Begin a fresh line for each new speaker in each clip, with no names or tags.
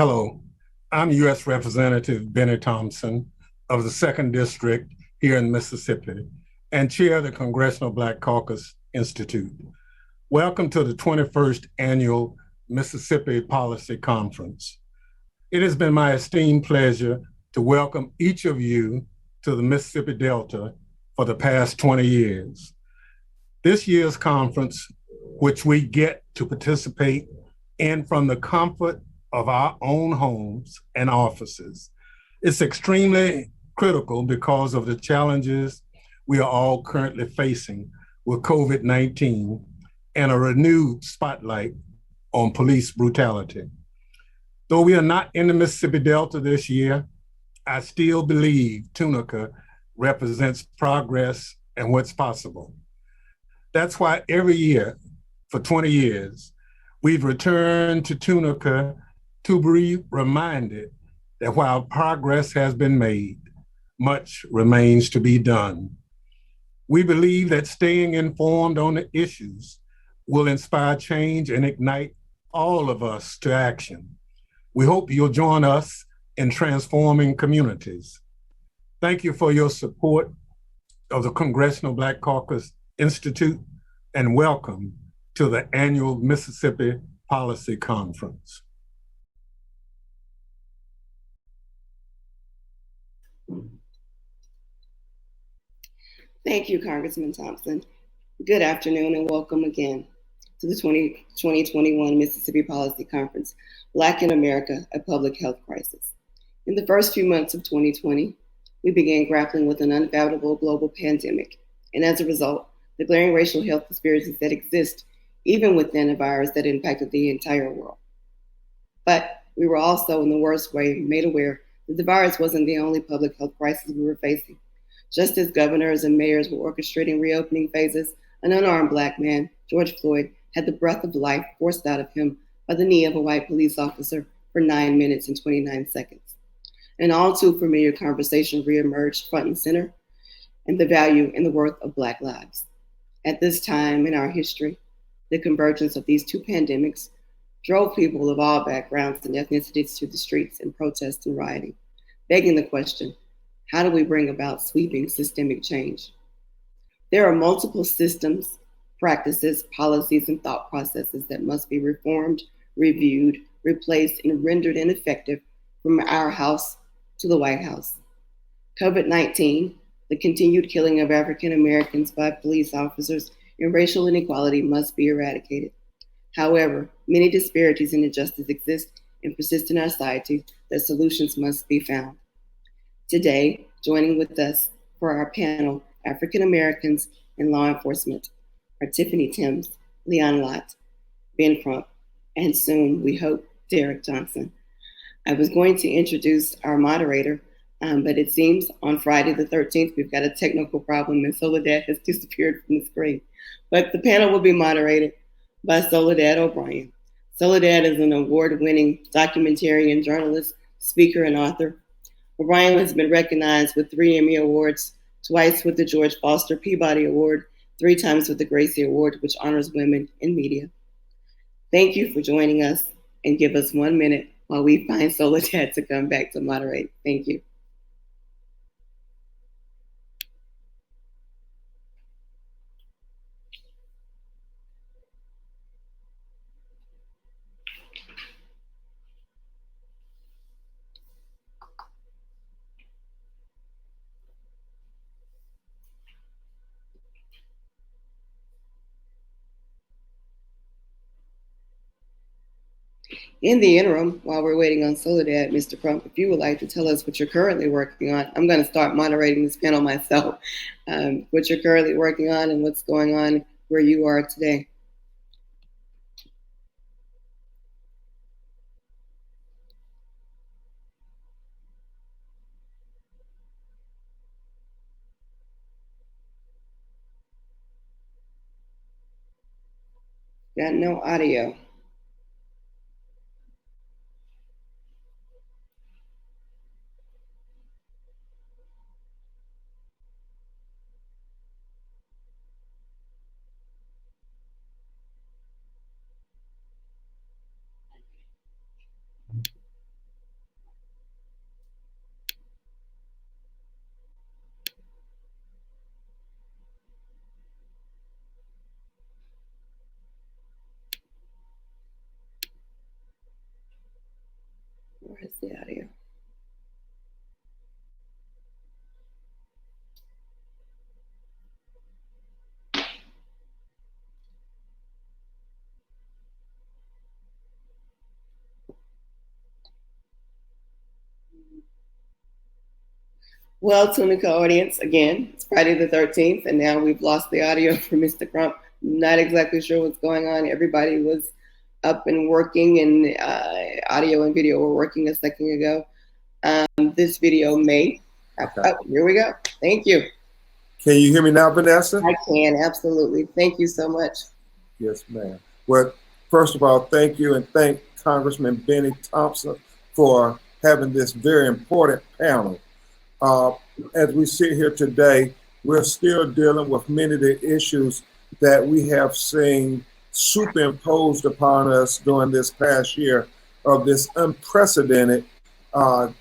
Hello, I'm U.S. Representative Benny Thompson of the 2nd District here in Mississippi and chair of the Congressional Black Caucus Institute. Welcome to the 21st Annual Mississippi Policy Conference. It has been my esteemed pleasure to welcome each of you to the Mississippi Delta for the past 20 years. This year's conference, which we get to participate in from the comfort of our own homes and offices, is extremely critical because of the challenges we are all currently facing with COVID-19 and a renewed spotlight on police brutality. Though we are not in the Mississippi Delta this year, I still believe Tunica represents progress and what's possible. That's why every year for 20 years, we've returned to Tunica to be reminded that while progress has been made, much remains to be done. We believe that staying informed on the issues will inspire change and ignite all of us to action. We hope you'll join us in transforming communities. Thank you for your support of the Congressional Black Caucus Institute, and welcome to the annual Mississippi Policy Conference.
Thank you, Congressman Thompson. Good afternoon and welcome again to the 2021 Mississippi Policy Conference, Black in America, a Public Health Crisis. In the first few months of 2020, we began grappling with an unfathomable global pandemic, and as a result, the glaring racial health disparities that exist even within a virus that impacted the entire world. But we were also, in the worst way, made aware that the virus wasn't the only public health crisis we were facing. Just as governors and mayors were orchestrating reopening phases, an unarmed Black man, George Floyd, had the breath of life forced out of him by the knee of a white police officer for 9 minutes and 29 seconds. An all too familiar conversation reemerged front and center, and the value and the worth of Black lives. At this time in our history, the convergence of these two pandemics drove people of all backgrounds and ethnicities to the streets in protest and rioting, begging the question, how do we bring about sweeping systemic change? There are multiple systems, practices, policies, and thought processes that must be reformed, reviewed, replaced, and rendered ineffective from our house to the White House. COVID-19, the continued killing of African Americans by police officers, and racial inequality must be eradicated. However, many disparities and injustice exist and persist in our society that solutions must be found. Today, joining with us for our panel, African Americans in Law Enforcement, are Tiffany Timms, Leon Lott, Ben Crump, and soon, we hope, Derek Johnson. I was going to introduce our moderator, but it seems on Friday the 13th, we've got a technical problem and Soledad has disappeared from the screen. But the panel will be moderated by Soledad O'Brien. Soledad is an award-winning documentarian, journalist, speaker, and author. O'Brien has been recognized with 3 Emmy Awards, twice with the George Foster Peabody Award, 3 times with the Gracie Award, which honors women in media. Thank you for joining us, and give us 1 minute while we find Soledad to come back to moderate. Thank you. In the interim, while we're waiting on Soledad, Mr. Crump, if you would like to tell us what you're currently working on, I'm going to start moderating this panel myself, what you're currently working on and what's going on where you are today. Got no audio. Well, Tunica audience, again, it's Friday the 13th, and now we've lost the audio for Mr. Crump. Not exactly sure what's going on. Everybody was up and working, and audio and video were working a second ago. This video may.
Okay.
Oh, here we go. Thank you.
Can you hear me now, Vanessa?
I can, absolutely. Thank you so much.
Yes, ma'am. Well, first of all, thank you, and thank Congressman Benny Thompson for having this very important panel. As we sit here today, we're still dealing with many of the issues that we have seen superimposed upon us during this past year of this unprecedented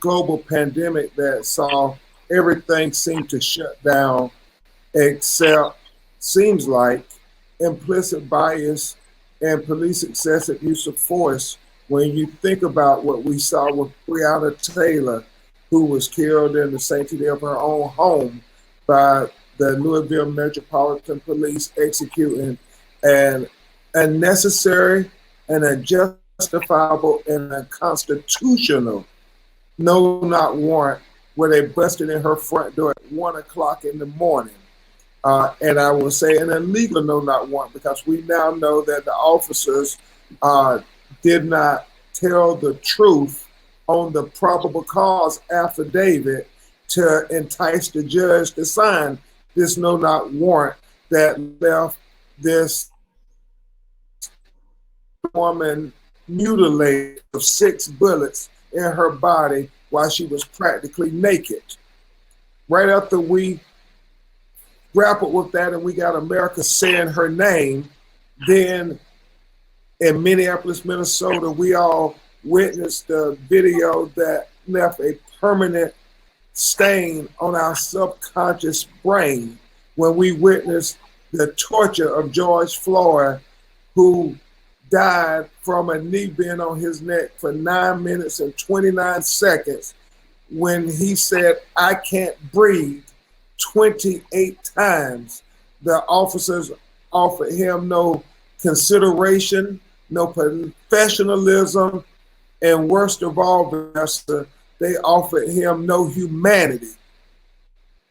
global pandemic that saw everything seem to shut down except, seems like, implicit bias and police excessive use of force. When you think about what we saw with Breonna Taylor, who was killed in the sanctity of her own home by the Louisville Metropolitan Police, executing an unnecessary and unjustifiable and unconstitutional no-knock warrant where they busted in her front door at 1 o'clock in the morning. And I will say an illegal no-knock warrant, because we now know that the officers did not tell the truth on the probable cause affidavit to entice the judge to sign this no-knock warrant that left this woman mutilated with 6 bullets in her body while she was practically naked. Right after we grappled with that and we got America saying her name, then in Minneapolis, Minnesota, we all witnessed the video that left a permanent stain on our subconscious brain when we witnessed the torture of George Floyd, who died from a knee being on his neck for 9 minutes and 29 seconds when he said, "I can't breathe," 28 times. The officers offered him no consideration, no professionalism, and worst of all, they offered him no humanity,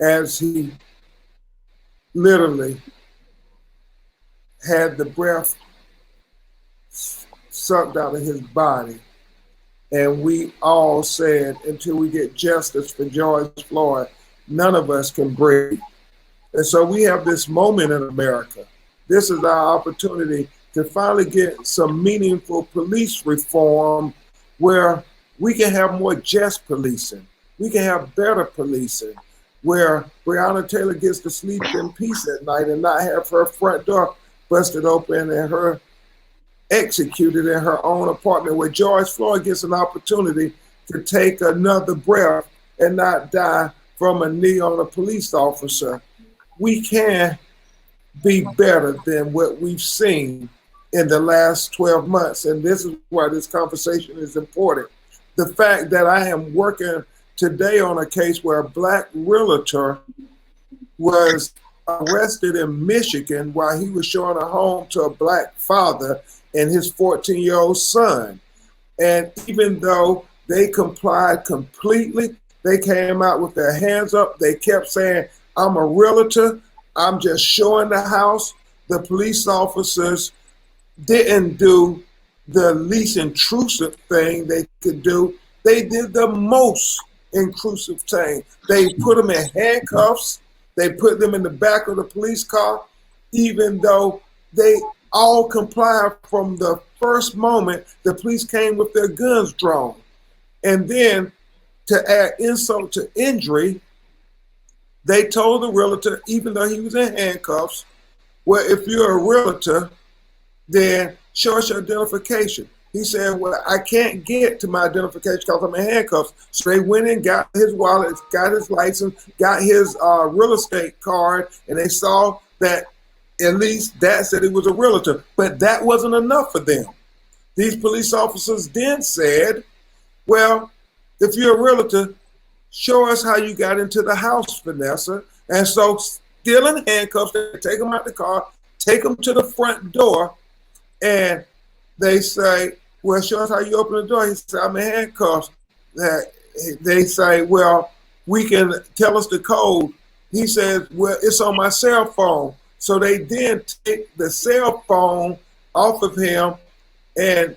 as he literally had the breath sucked out of his body. And we all said, until we get justice for George Floyd, none of us can breathe. And so we have this moment in America. This is our opportunity to finally get some meaningful police reform where we can have more just policing. We can have better policing, where Breonna Taylor gets to sleep in peace at night and not have her front door busted open and her executed in her own apartment, where George Floyd gets an opportunity to take another breath and not die from a knee on a police officer. We can be better than what we've seen in the last 12 months. And this is why this conversation is important. The fact that I am working today on a case where a Black realtor was arrested in Michigan while he was showing a home to a Black father and his 14-year-old son. And even though they complied completely, they came out with their hands up. They kept saying, "I'm a realtor. I'm just showing the house." The police officers didn't do the least intrusive thing they could do. They did the most intrusive thing. They put them in handcuffs. They put them in the back of the police car, even though they all complied from the first moment the police came with their guns drawn. And then, to add insult to injury, they told the realtor, even though he was in handcuffs, "Well, if you're a realtor, then show us your identification." He said, "Well, I can't get to my identification because I'm in handcuffs." So they went in, got his wallet, got his license, got his real estate card, and they saw that at least that said he was a realtor. But that wasn't enough for them. These police officers then said, "Well, if you're a realtor, show us how you got into the house, Vanessa." And so, still in handcuffs, they take them out the car, take them to the front door, and they say, "Well, show us how you open the door." He said, "I'm in handcuffs." They say, "Well, we can tell us the code. He says, well, it's on my cell phone. So they then take the cell phone off of him and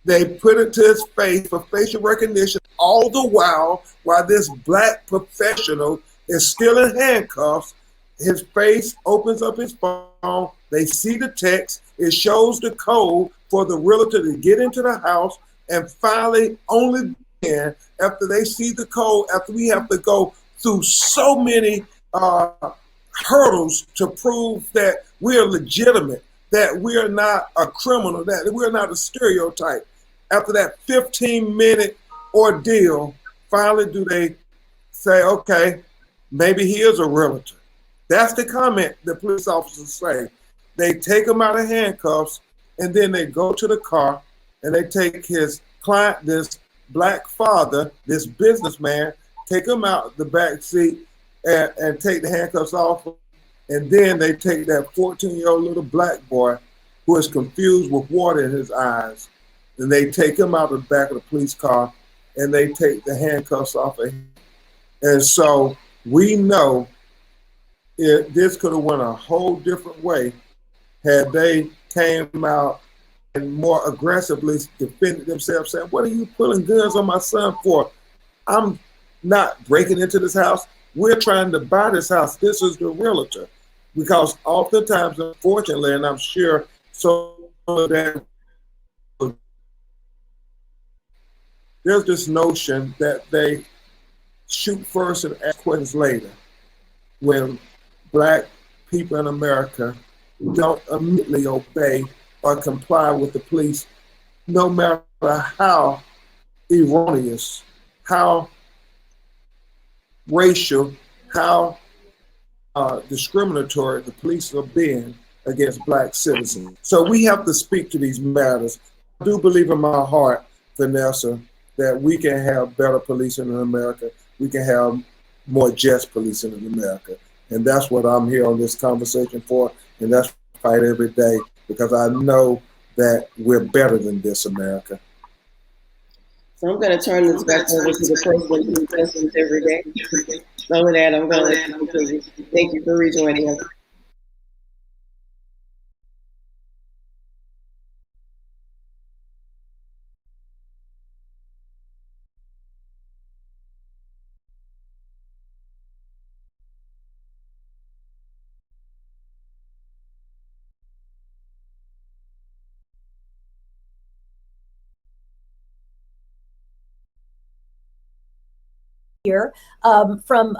they put it to his face for facial recognition, all the while this black professional is still in handcuffs. His face opens up his phone. They see the text. It shows the code for the realtor to get into the house. And finally, only then, after they see the code, after we have to go through so many hurdles to prove that we are legitimate, that we are not a criminal, that we are not a stereotype. After that 15-minute ordeal, finally do they say, okay, maybe he is a realtor. That's the comment the police officers say. They take him out of handcuffs, and then they go to the car, and they take his client, this black father, this businessman, take him out the back seat and take the handcuffs off. And then they take that 14-year-old little black boy who is confused with water in his eyes, and they take him out of the back of the police car, and they take the handcuffs off of him. And so we know this could have went a whole different way had they came out and more aggressively defended themselves, saying, what are you pulling guns on my son for? I'm not breaking into this house. We're trying to buy this house. This is the realtor. Because oftentimes, unfortunately, and I'm sure so that there's this notion that they shoot first and ask questions later when black people in America don't immediately obey or comply with the police, no matter how erroneous, how racial, how discriminatory the police are being against black citizens. So we have to speak to these matters. I do believe in my heart, Vanessa, that we can have better policing in America. We can have more just policing in America. And that's what I'm here on this conversation for. And that's what I fight every day, because I know that we're better than this, America.
So I'm going to turn this back over to the president who does this every day. So with that, I'm going to continue. Thank you for rejoining us.
Here from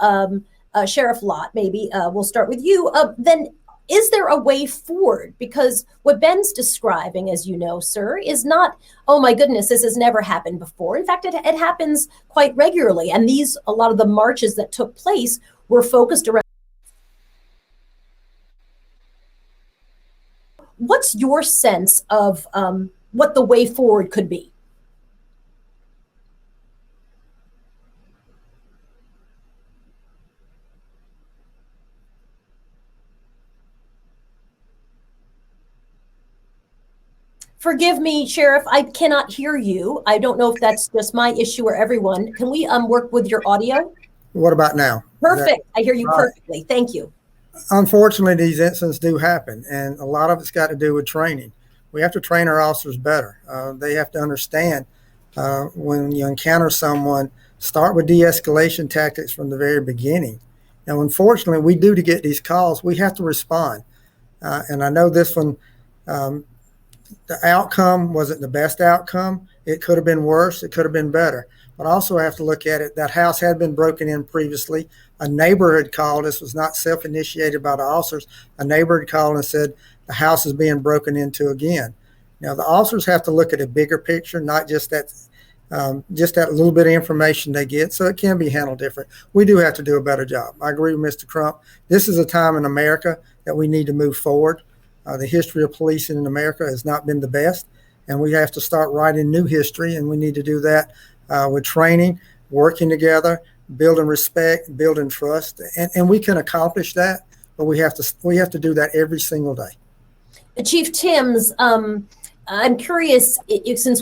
Sheriff Lott, maybe we'll start with you. Then is there a way forward? Because what Ben's describing, as you know, sir, is not, oh my goodness, this has never happened before. In fact, it happens quite regularly. And a lot of the marches that took place were focused around. What's your sense of what the way forward could be? Forgive me, Sheriff, I cannot hear you. I don't know if that's just my issue or everyone. Can we work with your audio?
What about now?
Perfect. I hear you perfectly. Thank you.
Unfortunately, these incidents do happen, and a lot of it's got to do with training. We have to train our officers better. They have to understand when you encounter someone, start with de-escalation tactics from the very beginning. Now, unfortunately, we do to get these calls, we have to respond. And I know this one, the outcome wasn't the best outcome. It could have been worse. It could have been better. But also have to look at it. That house had been broken in previously. A neighbor had called. This was not self-initiated by the officers. A neighbor had called and said the house is being broken into again. Now, the officers have to look at a bigger picture, not just that little bit of information they get, so it can be handled different. We do have to do a better job. I agree with Mr. Crump. This is a time in America that we need to move forward. The history of policing in America has not been the best, and we have to start writing new history, and we need to do that with training, working together, building respect, building trust, and we can accomplish that, but we have to do that every single day.
Chief Timms, I'm curious, since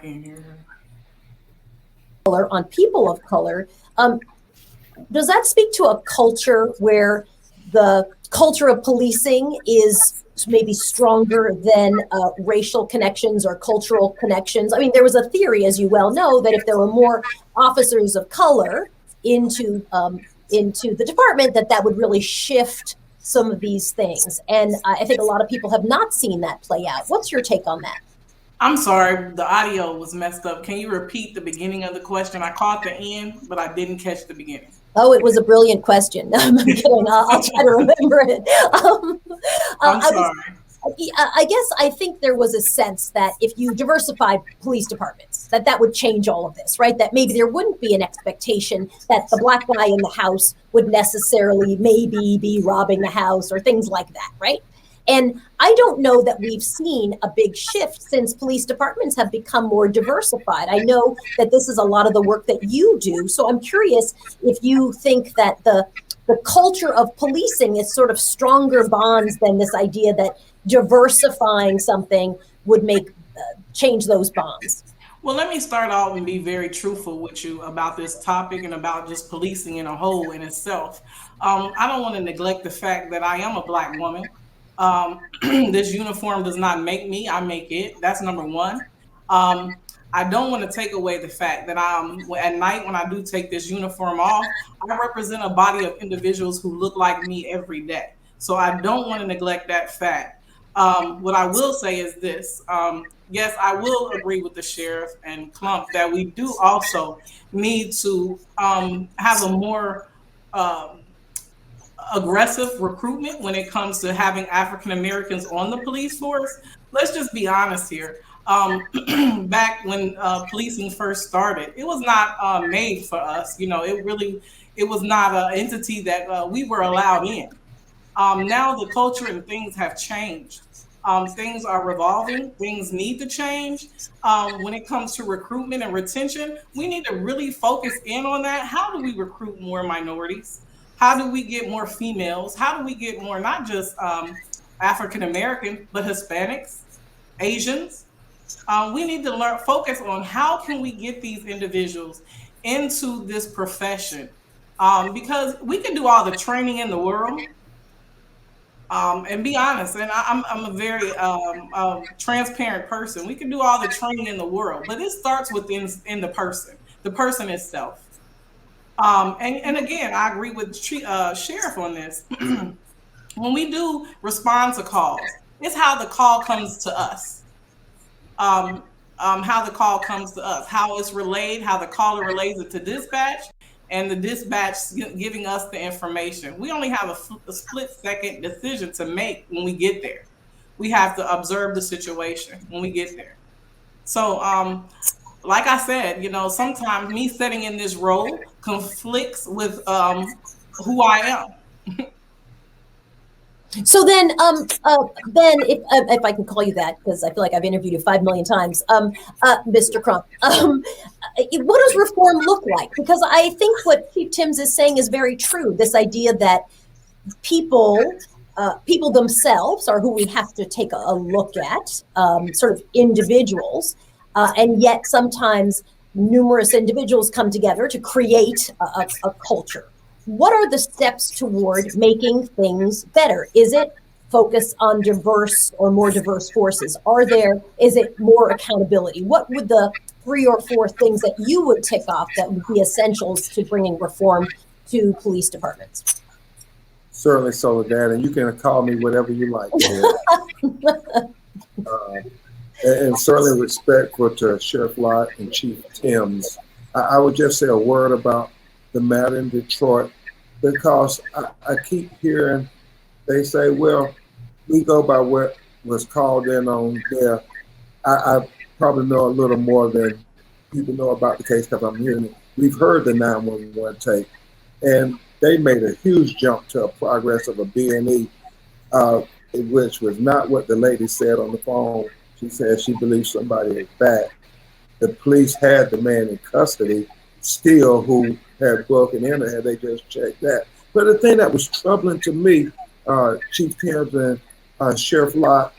can't hear her.
On people of color, does that speak to a culture where the culture of policing is maybe stronger than racial connections or cultural connections? I mean, there was a theory, as you well know, that if there were more officers of color into the department, that would really shift some of these things. And I think a lot of people have not seen that play out. What's your take on that?
I'm sorry, the audio was messed up. Can you repeat the beginning of the question? I caught the end, but I didn't catch the beginning.
Oh, it was a brilliant question. I'm kidding. I'll try to remember it.
I'm sorry.
I guess I think there was a sense that if you diversified police departments, that would change all of this, right? That maybe there wouldn't be an expectation that the black guy in the house would necessarily maybe be robbing the house or things like that, right? And I don't know that we've seen a big shift since police departments have become more diversified. I know that this is a lot of the work that you do. So I'm curious if you think that the culture of policing is sort of stronger bonds than this idea that diversifying something would make change those bonds.
Well, let me start off and be very truthful with you about this topic and about just policing in a whole in itself. I don't want to neglect the fact that I am a black woman. This uniform does not make me, I make it. That's number one. I don't want to take away the fact that at night when I do take this uniform off, I represent a body of individuals who look like me every day. So I don't want to neglect that fact. What I will say is this. Yes, I will agree with the sheriff and Clump that we do also need to have a more aggressive recruitment when it comes to having African Americans on the police force. Let's just be honest here. Back when policing first started, it was not made for us. You know, it was not an entity that we were allowed in. Now the culture and things have changed. Things are revolving. Things need to change. When it comes to recruitment and retention, we need to really focus in on that. How do we recruit more minorities? How do we get more females? How do we get more, not just African American, but Hispanics, Asians? We need to focus on how can we get these individuals into this profession, because we can do all the training in the world. And be honest, and I'm a very transparent person. We can do all the training in the world, but it starts within the person itself. And again, I agree with Sheriff on this. When we do respond to calls, it's how the call comes to us. How the call comes to us, how it's relayed, how the caller relays it to dispatch, and the dispatch giving us the information. We only have a split-second decision to make when we get there. We have to observe the situation when we get there. So, like I said, you know, sometimes me sitting in this role conflicts with who I am.
So then, Ben, if I can call you that, because I feel like I've interviewed you 5 million times, Mr. Crump, what does reform look like? Because I think what Chief Timms is saying is very true. This idea that people themselves are who we have to take a look at, sort of individuals, and yet sometimes numerous individuals come together to create a culture. What are the steps toward making things better? Is it focus on diverse or more diverse forces? Is it more accountability? What would the 3 or 4 things that you would tick off that would be essentials to bringing reform to police departments?
Certainly, Soledad, and you can call me whatever you like. And certainly respectful to Sheriff Lott and Chief Timms. I would just say a word about the matter in Detroit, because I keep hearing they say, well, we go by what was called in on there. I probably know a little more than people know about the case because I'm hearing it. We've heard the 911 tape, and they made a huge jump to a progress of a B&E, which was not what the lady said on the phone. She said she believes somebody is back. The police had the man in custody still who had broken in, had they just checked that. But the thing that was troubling to me, Chief Timms and Sheriff Lott,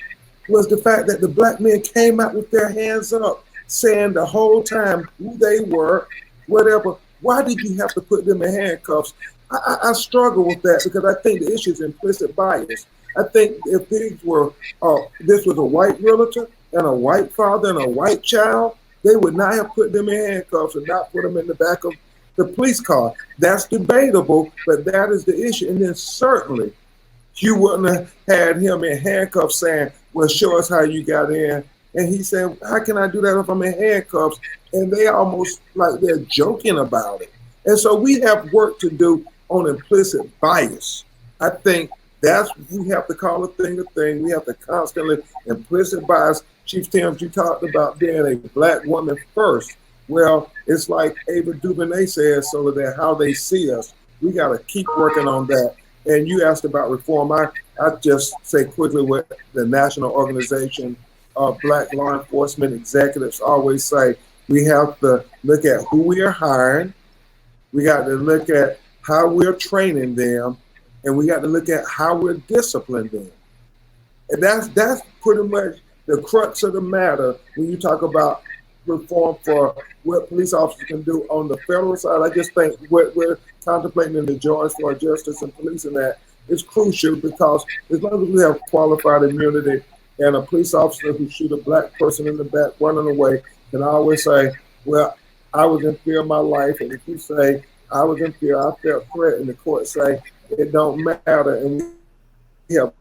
was the fact that the black men came out with their hands up. saying the whole time who they were, whatever. Why did you have to put them in handcuffs? I struggle with that because I think the issue is implicit bias. I think if this was a white realtor and a white father and a white child, they would not have put them in handcuffs and not put them in the back of the police car. That's debatable, but that is the issue. And then certainly you wouldn't have had him in handcuffs saying, well, show us how you got in. And he said, how can I do that if I'm in handcuffs? And they almost like they're joking about it. And so we have work to do on implicit bias. I think we have to call a thing. We have to constantly implicit bias. Chief Timms, you talked about being a black woman first. Well, it's like Ava DuVernay says, so that how they see us, we got to keep working on that. And you asked about reform. I just say quickly what the National Organization of Black Law Enforcement Executives always say. We have to look at who we are hiring. We got to look at how we're training them, and we got to look at how we're disciplining them. And that's pretty much the crux of the matter when you talk about reform for what police officers can do on the federal side. I just think what we're contemplating in the George Floyd Justice and Policing Act is crucial because as long as we have qualified immunity and a police officer who shoot a black person in the back running away can always say, well, I was in fear of my life. And if you say, I was in fear, I felt threat, and the court say, it don't matter. And we have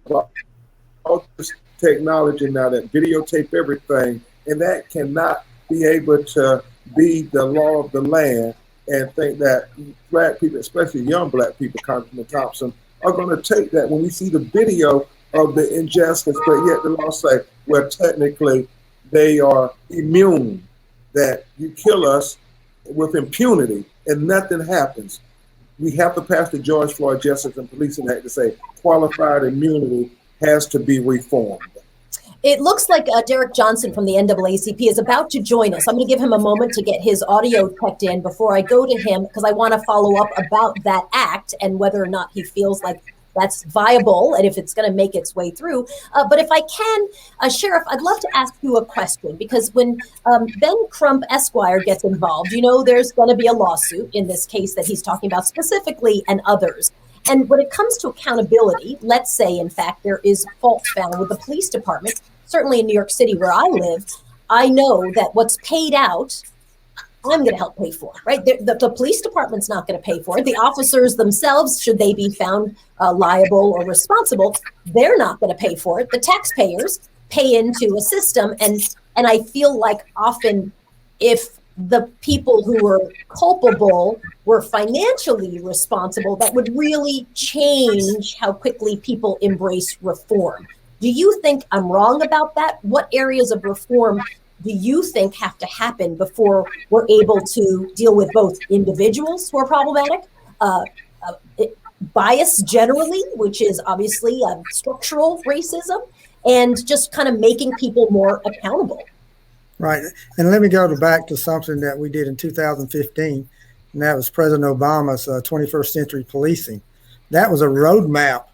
all this technology now that videotape everything, and that cannot be able to be the law of the land and think that black people, especially young black people, Congressman Thompson, are going to take that when we see the video of the injustice, but yet the law say, well, technically they are immune, that you kill us with impunity and nothing happens. We have to pass the George Floyd Justice and Policing Act to say qualified immunity has to be reformed.
It looks like Derek Johnson from the NAACP is about to join us. I'm going to give him a moment to get his audio checked in before I go to him, because I want to follow up about that act and whether or not he feels like that's viable and if it's going to make its way through. But if I can, Sheriff, I'd love to ask you a question, because when Ben Crump Esquire gets involved, you know, there's going to be a lawsuit in this case that he's talking about specifically, and others. And when it comes to accountability, let's say, in fact, there is fault found with the police department. Certainly in New York City, where I live, I know that what's paid out, I'm going to help pay for, right? The police department's not going to pay for it. The officers themselves, should they be found liable or responsible, they're not going to pay for it. The taxpayers pay into a system. And I feel like often if the people who were culpable were financially responsible, that would really change how quickly people embrace reform. Do you think I'm wrong about that? What areas of reform do you think have to happen before we're able to deal with both individuals who are problematic, bias generally, which is obviously structural racism, and just kind of making people more accountable?
Right. And let me go back to something that we did in 2015, and that was President Obama's 21st Century Policing. That was a roadmap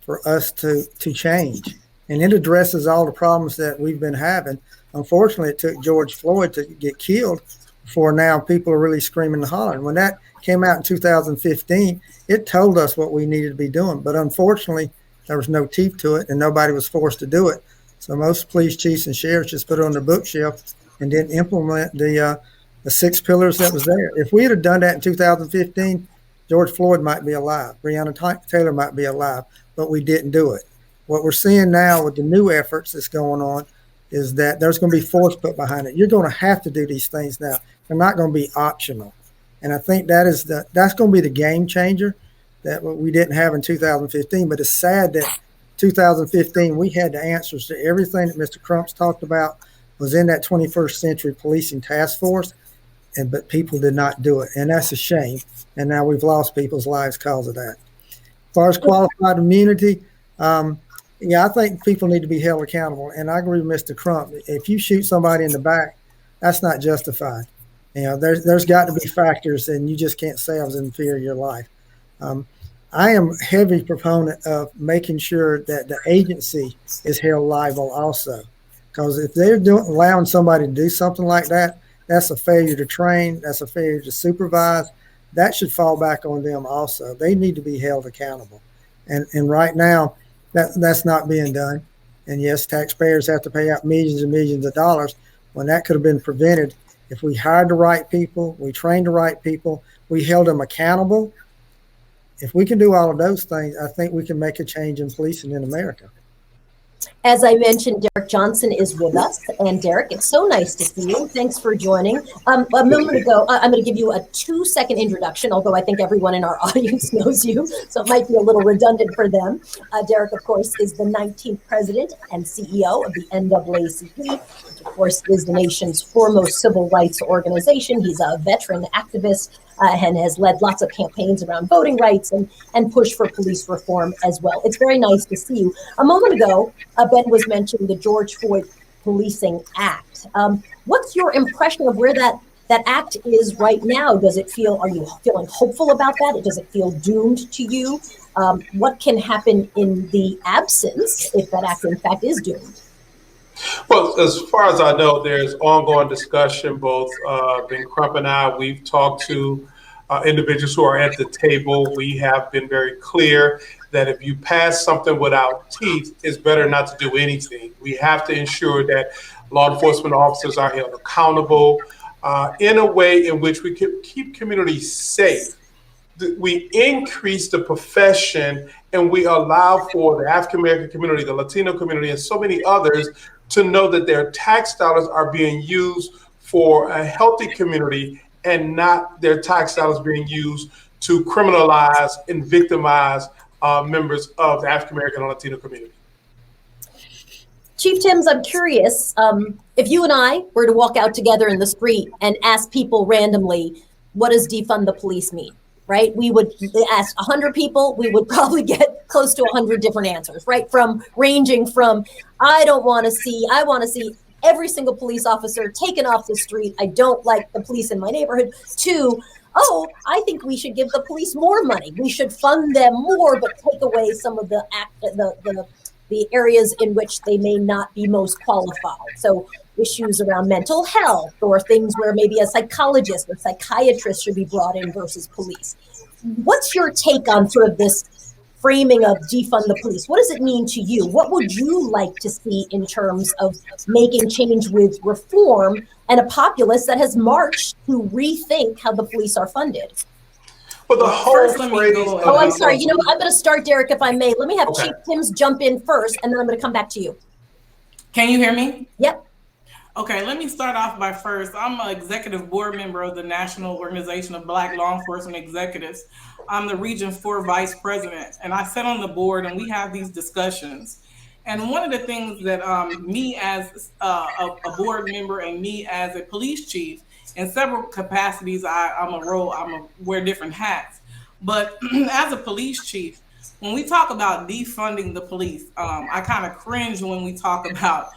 for us to change. And it addresses all the problems that we've been having. Unfortunately, it took George Floyd to get killed before now people are really screaming and hollering. When that came out in 2015, it told us what we needed to be doing. But unfortunately, there was no teeth to it, and nobody was forced to do it. So most police chiefs and sheriffs just put it on their bookshelf and didn't implement the 6 pillars that was there. If we had done that in 2015, George Floyd might be alive. Breonna Taylor might be alive, but we didn't do it. What we're seeing now with the new efforts that's going on is that there's going to be force put behind it. You're going to have to do these things now. They're not going to be optional. And I think that's going to be the game changer that we didn't have in 2015. But it's sad that 2015, we had the answers to everything that Mr. Crump's talked about was in that 21st Century Policing Task Force, but people did not do it. And that's a shame. And now we've lost people's lives because of that. As far as qualified immunity, I think people need to be held accountable. And I agree with Mr. Crump. If you shoot somebody in the back, that's not justified. You know, there's got to be factors, and you just can't say I was in fear of your life. I am a heavy proponent of making sure that the agency is held liable also. Because if they're allowing somebody to do something like that, that's a failure to train. That's a failure to supervise. That should fall back on them also. They need to be held accountable. And right now, that's not being done. And yes, taxpayers have to pay out millions and millions of dollars when that could have been prevented if we hired the right people, we trained the right people, we held them accountable. If we can do all of those things, I think we can make a change in policing in America.
As I mentioned, Derek Johnson is with us. And Derek, it's so nice to see you. Thanks for joining. A moment ago, I'm going to give you a 2-second introduction, although I think everyone in our audience knows you, so it might be a little redundant for them. Derek, of course, is the 19th president and CEO of the NAACP, which, of course, is the nation's foremost civil rights organization. He's a veteran activist and has led lots of campaigns around voting rights and push for police reform as well. It's very nice to see you. A moment ago, Ben was mentioning the George Floyd Policing Act. What's your impression of where that act is right now? Are you feeling hopeful about that? Does it feel doomed to you? What can happen in the absence if that act in fact is doomed?
Well, as far as I know, there's ongoing discussion. Both Ben Crump and I, we've talked to individuals who are at the table. We have been very clear that if you pass something without teeth, it's better not to do anything. We have to ensure that law enforcement officers are held accountable in a way in which we can keep communities safe. We increase the profession and we allow for the African American community, the Latino community, and so many others to know that their tax dollars are being used for a healthy community and not their tax dollars being used to criminalize and victimize members of the African American and Latino community.
Chief Timbs, I'm curious, if you and I were to walk out together in the street and ask people randomly, what does defund the police mean? Right? We would ask 100 people, we would probably get close to 100 different answers, right? Ranging from, I want to see every single police officer taken off the street. I don't like the police in my neighborhood. To, I think we should give the police more money. We should fund them more, but take away some of the areas in which they may not be most qualified. So issues around mental health or things where maybe a psychologist or psychiatrist should be brought in versus police. What's your take on sort of this framing of defund the police? What does it mean to you? What would you like to see in terms of making change with reform and a populace that has marched to rethink how the police are funded?
Well, the whole phrase.
I'm sorry. You know what? I'm going to start, Derek, if I may. Let me have Chief Timbs jump in first, and then I'm going to come back to you.
Can you hear me?
Yep.
Okay, let me start off by first. I'm an executive board member of the National Organization of Black Law Enforcement Executives. I'm the Region 4 Vice President, and I sit on the board, and we have these discussions. And one of the things that me as a board member and me as a police chief, in several capacities, I wear different hats. But as a police chief, when we talk about defunding the police, I kind of cringe when we talk about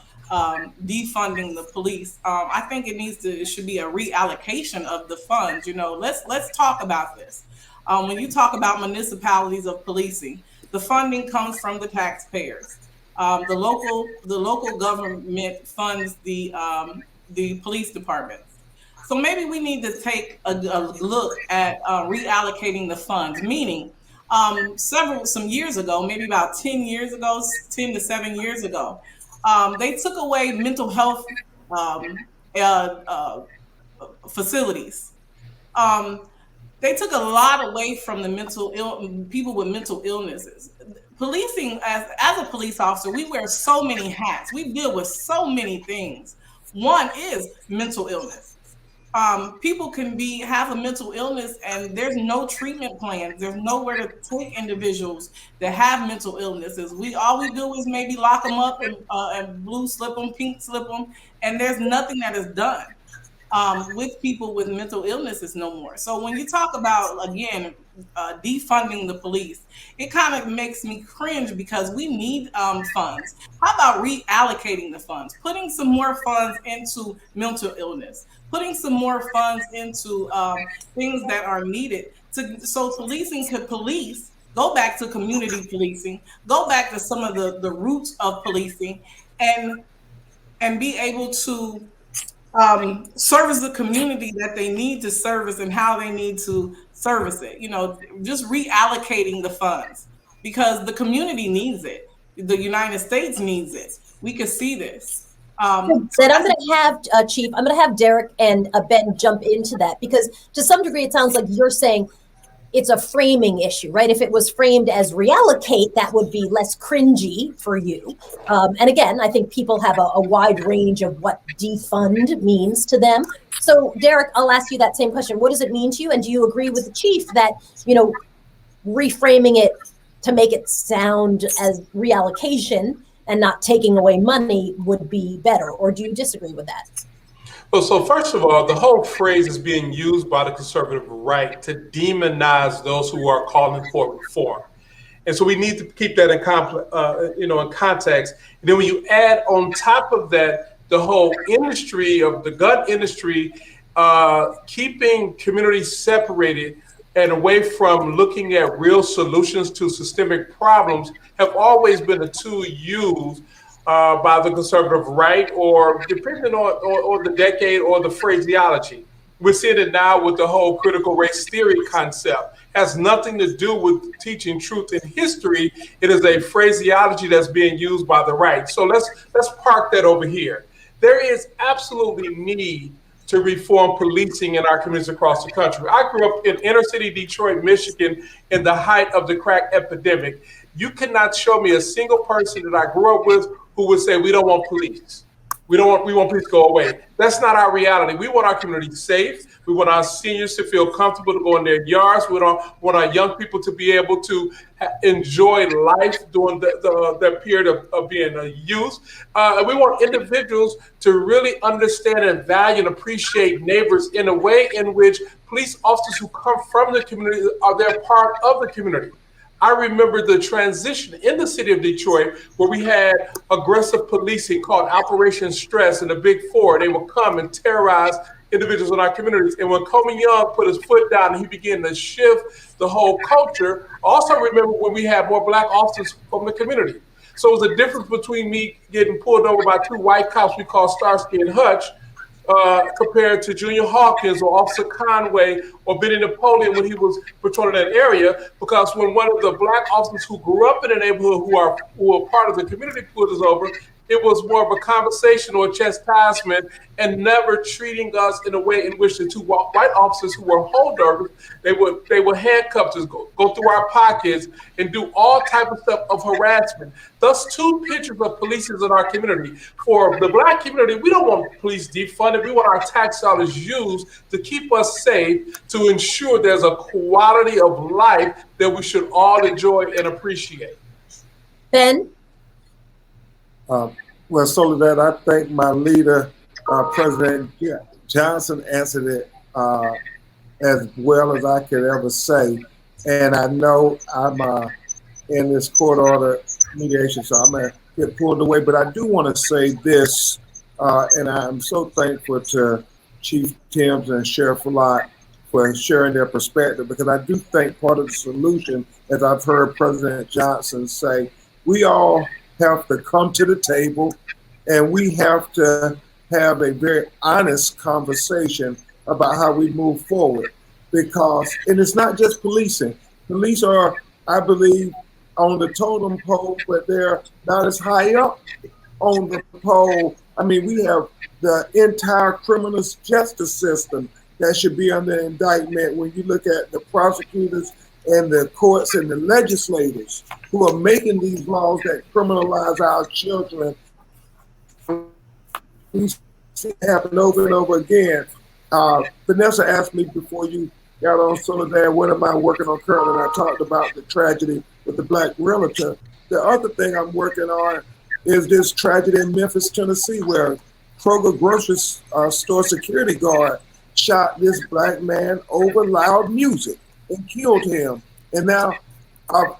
defunding the police. I think it should be a reallocation of the funds. You know, let's talk about this. When you talk about municipalities of policing, the funding comes from the taxpayers. The local government funds the police departments. So maybe we need to take a look at reallocating the funds, meaning some years ago, maybe about 10 to 7 years ago, they took away mental health facilities. They took a lot away from the people with mental illnesses. Policing, as a police officer, we wear so many hats. We deal with so many things. One is mental illness. People can have a mental illness and there's no treatment plans. There's nowhere to take individuals that have mental illnesses. All we do is maybe lock them up and blue slip them, pink slip them, and there's nothing that is done with people with mental illnesses no more. So when you talk about, again, defunding the police, it kind of makes me cringe because we need funds. How about reallocating the funds, putting some more funds into mental illness, putting some more funds into things that are needed so policing could police, go back to community policing, go back to some of the roots of policing, and and be able to service the community that they need to service and how they need to service it. Just reallocating the funds because the community needs it. The United States needs it. We could see this.
Then I'm going to have, Chief, I'm going to have Derek and Ben jump into that because to some degree, it sounds like you're saying it's a framing issue, right? If it was framed as reallocate, that would be less cringy for you. And again, I think people have a wide range of what defund means to them. So Derek, I'll ask you that same question. What does it mean to you? And do you agree with the chief that, reframing it to make it sound as reallocation and not taking away money would be better? Or do you disagree with that?
Well, so first of all, the whole phrase is being used by the conservative right to demonize those who are calling for reform. And so we need to keep that in context. And then when you add on top of that, the whole industry of the gun industry, keeping communities separated and away from looking at real solutions to systemic problems have always been a tool used by the conservative right, or depending on the decade or the phraseology. We're seeing it now with the whole critical race theory concept. It has nothing to do with teaching truth in history. It is a phraseology that's being used by the right. So let's park that over here. There is absolutely need to reform policing in our communities across the country. I grew up in inner city Detroit, Michigan, in the height of the crack epidemic. You cannot show me a single person that I grew up with who would say we don't want police. We want police to go away. That's not our reality. We want our community safe. We want our seniors to feel comfortable to go in their yards. We want our young people to be able to enjoy life during the period of being a youth. And we want individuals to really understand and value and appreciate neighbors in a way in which police officers who come from the community are they're part of the community. I remember the transition in the city of Detroit where we had aggressive policing called Operation Stress and the Big Four. They would come and terrorize individuals in our communities. And when Comey Young put his foot down and he began to shift the whole culture, I also remember when we had more Black officers from the community. So it was a difference between me getting pulled over by two white cops we call Starsky and Hutch, compared to Junior Hawkins or Officer Conway or Benny Napoleon when he was patrolling that area. Because when one of the Black officers who grew up in the neighborhood who are part of the community pulled us over, it was more of a conversation or a chastisement and never treating us in a way in which the two white officers who were holdovers, they would handcuff us, go through our pockets and do all type of stuff of harassment. Thus, two pictures of police in our community. For the Black community, we don't want police defunded. We want our tax dollars used to keep us safe, to ensure there's a quality of life that we should all enjoy and appreciate.
Ben?
Well, Soledad, I think my leader, President Johnson, answered it as well as I could ever say. And I know I'm in this court order mediation, so I'm going to get pulled away. But I do want to say this, and I'm so thankful to Chief Timms and Sheriff Lott for sharing their perspective, because I do think part of the solution, as I've heard President Johnson say, we all have to come to the table and we have to have a very honest conversation about how we move forward. Because, and it's not just policing. Police are, I believe, on the totem pole, but they're not as high up on the pole. I mean, we have the entire criminal justice system that should be under indictment when you look at the prosecutors and the courts and the legislators who are making these laws that criminalize our children. We see it happen over and over again. Vanessa asked me before you got on Soledad, what am I working on currently? And I talked about the tragedy with the Black realtor. The other thing I'm working on is this tragedy in Memphis, Tennessee, where Kroger grocery store security guard shot this Black man over loud music and killed him. And now,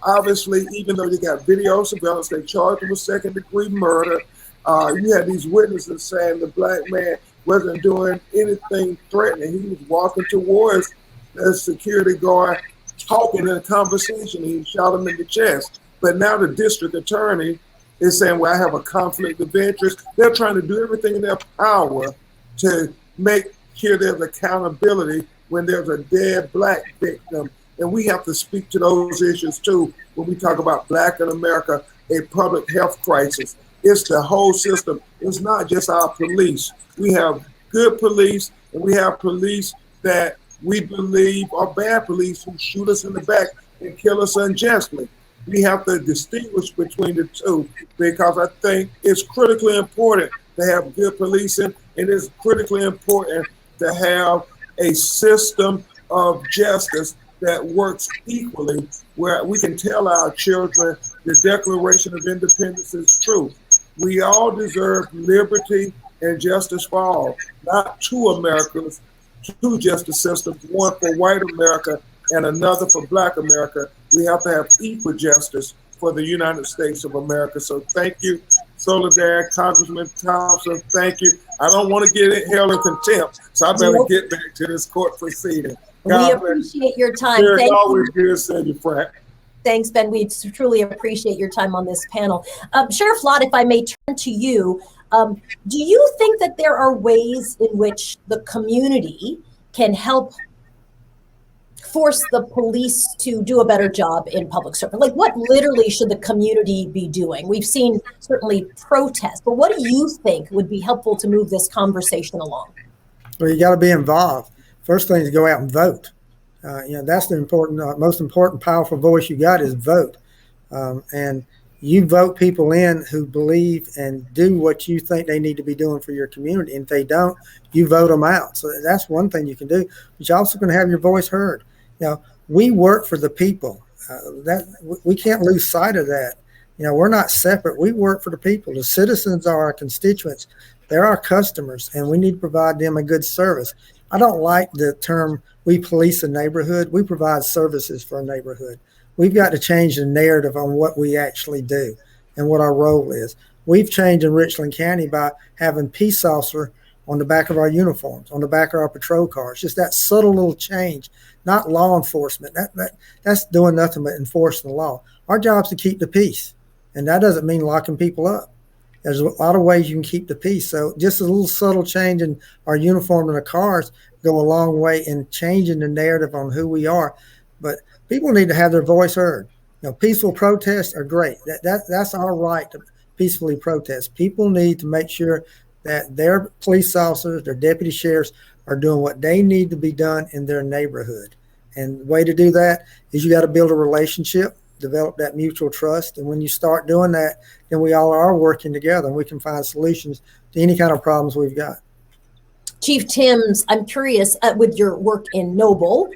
obviously, even though you got video surveillance, they charged him with second-degree murder. You had these witnesses saying the Black man wasn't doing anything threatening. He was walking towards the security guard, talking in a conversation. He shot him in the chest. But now the district attorney is saying, well, I have a conflict of interest. They're trying to do everything in their power to make sure there's accountability when there's a dead Black victim. And we have to speak to those issues too when we talk about Black in America, a public health crisis. It's the whole system. It's not just our police. We have good police, and we have police that we believe are bad police who shoot us in the back and kill us unjustly. We have to distinguish between the two, because I think it's critically important to have good policing, and it's critically important to have a system of justice that works equally, where we can tell our children the Declaration of Independence is true. We all deserve liberty and justice for all, not two Americas, two justice systems, one for white America and another for Black America. We have to have equal justice for the United States of America. So thank you, Soledad, Congressman Thompson, thank you. I don't want to get held in contempt, so I better get back to this court proceeding.
We appreciate your time.
Thank always you. Good seeing you, Frank.
Thanks, Ben. We truly appreciate your time on this panel. Sheriff Lott, if I may turn to you, do you think that there are ways in which the community can help force the police to do a better job in public service? Like, what literally should the community be doing? We've seen certainly protests, but what do you think would be helpful to move this conversation along?
Well, you got to be involved. First thing is go out and vote. That's the important, most important, powerful voice you got is vote. And you vote people in who believe and do what you think they need to be doing for your community. And if they don't, you vote them out. So that's one thing you can do. But you're also going to have your voice heard. We work for the people. We can't lose sight of that. We're not separate. We work for the people. The citizens are our constituents. They're our customers, and we need to provide them a good service. I don't like the term we police a neighborhood. We provide services for a neighborhood. We've got to change the narrative on what we actually do and what our role is. We've changed in Richland County by having peace officer on the back of our uniforms, on the back of our patrol cars. Just that subtle little change, not law enforcement. That's doing nothing but enforcing the law. Our job is to keep the peace, and that doesn't mean locking people up. There's a lot of ways you can keep the peace. So just a little subtle change in our uniform and our cars go a long way in changing the narrative on who we are. But people need to have their voice heard. Peaceful protests are great. That's our right to peacefully protest. People need to make sure that their police officers, their deputy sheriffs are doing what they need to be done in their neighborhood. And the way to do that is you got to build a relationship, develop that mutual trust. And when you start doing that, then we all are working together and we can find solutions to any kind of problems we've got.
Chief Timms, I'm curious, with your work in Noble,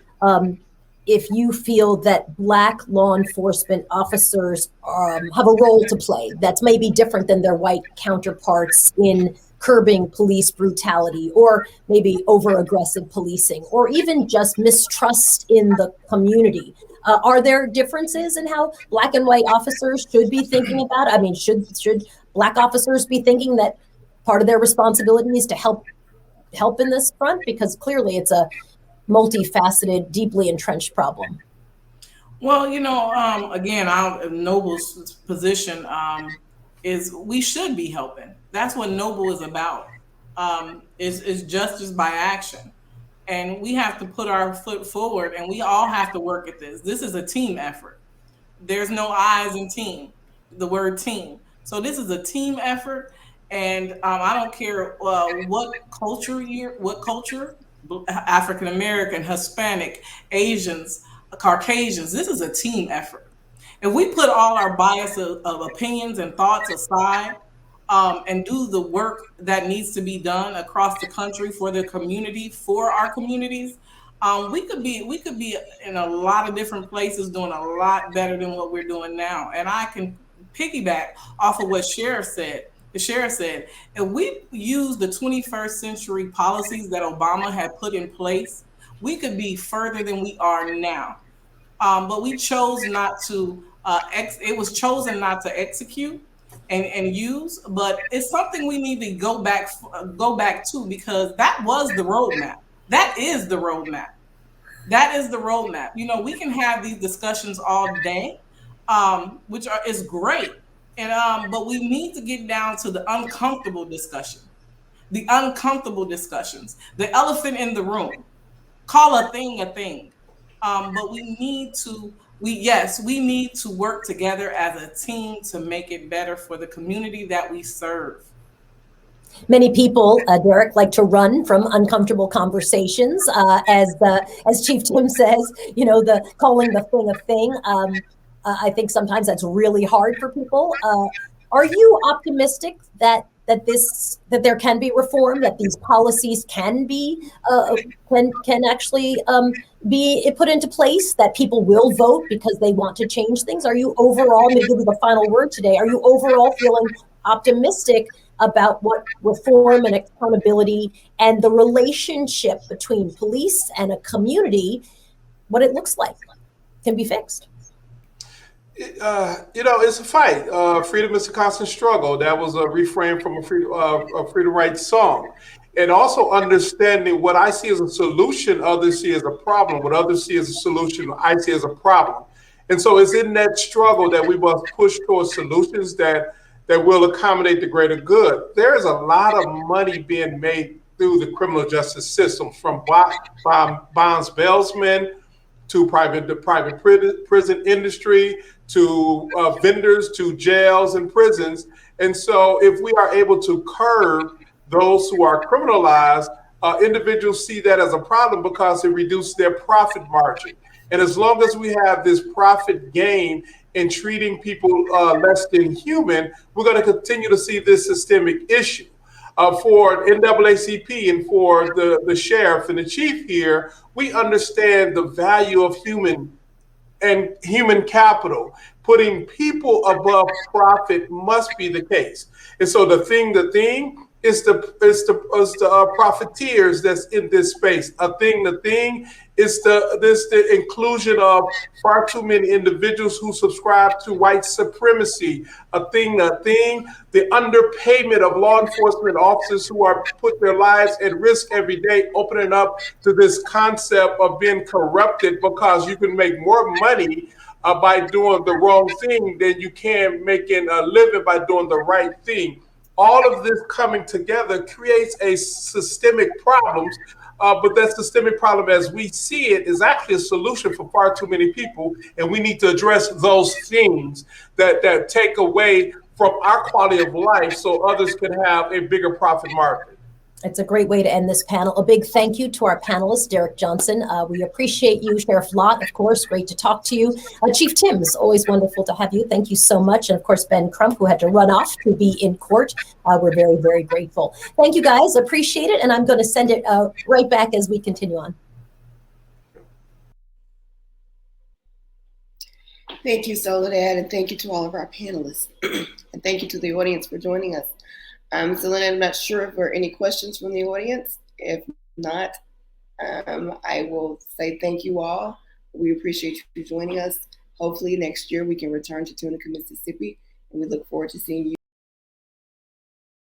if you feel that Black law enforcement officers have a role to play that's maybe different than their white counterparts in curbing police brutality, or maybe over-aggressive policing, or even just mistrust in the community. Are there differences in how Black and white officers should be thinking about it? I mean, should Black officers be thinking that part of their responsibility is to help in this front? Because clearly it's a multifaceted, deeply entrenched problem.
Well, again, Noble's position is we should be helping. That's what Noble is about, is justice by action. And we have to put our foot forward, and we all have to work at this. This is a team effort. There's no I's in team, the word team. So this is a team effort, and I don't care what culture, African American, Hispanic, Asians, Caucasians, this is a team effort. If we put all our bias of opinions and thoughts aside, and do the work that needs to be done across the country for the community, for our communities, we could be in a lot of different places doing a lot better than what we're doing now. And I can piggyback off of what the sheriff said. If we use the 21st century policies that Obama had put in place, we could be further than we are now. But we chose not to, it was chosen not to execute and use, but it's something we need to go back to, because that was the roadmap. That is the roadmap. We can have these discussions all day, which is great. And but we need to get down to the uncomfortable discussion, the uncomfortable discussions, the elephant in the room. Call a thing a thing. But we need to we need to work together as a team to make it better for the community that we serve.
Many people, Derek, like to run from uncomfortable conversations, as Chief Tim says. You know, the calling the thing a thing. I think sometimes that's really hard for people. Are you optimistic that there can be reform, that these policies can be can actually be put into place, that people will vote because they want to change things? Are you overall, maybe the final word today, are you overall feeling optimistic about what reform and accountability and the relationship between police and a community, what it looks like, can be fixed?
It's a fight. Freedom is a constant struggle. That was a refrain from a Freedom Rights song. And also understanding what I see as a solution, others see as a problem. What others see as a solution, I see as a problem. And so it's in that struggle that we must push towards solutions that will accommodate the greater good. There is a lot of money being made through the criminal justice system, from bonds bailsmen to the private prison industry, to vendors, to jails and prisons. And so if we are able to curb those who are criminalized, individuals see that as a problem because it reduces their profit margin. And as long as we have this profit gain in treating people less than human, we're going to continue to see this systemic issue. For NAACP and for the sheriff and the chief here, we understand the value of human capital. Putting people above profit must be the case. And so the thing is the profiteers that's in this space. The thing is the inclusion of far too many individuals who subscribe to white supremacy. The underpayment of law enforcement officers who are put their lives at risk every day, opening up to this concept of being corrupted because you can make more money by doing the wrong thing than you can making a living by doing the right thing. All of this coming together creates a systemic problems, but that systemic problem, as we see it, is actually a solution for far too many people, and we need to address those things that take away from our quality of life so others can have a bigger profit margin.
It's a great way to end this panel. A big thank you to our panelist, Derek Johnson. We appreciate you. Sheriff Lott, of course, great to talk to you. Chief Timms, always wonderful to have you. Thank you so much. And of course, Ben Crump, who had to run off to be in court. We're very, very grateful. Thank you, guys. Appreciate it. And I'm going to send it right back as we continue on.
Thank you, Soledad, and thank you to all of our panelists. And thank you to the audience for joining us. Selena, I'm not sure if there are any questions from the audience. If not, I will say thank you all. We appreciate you joining us. Hopefully next year we can return to Tunica, Mississippi, and we look forward to seeing you.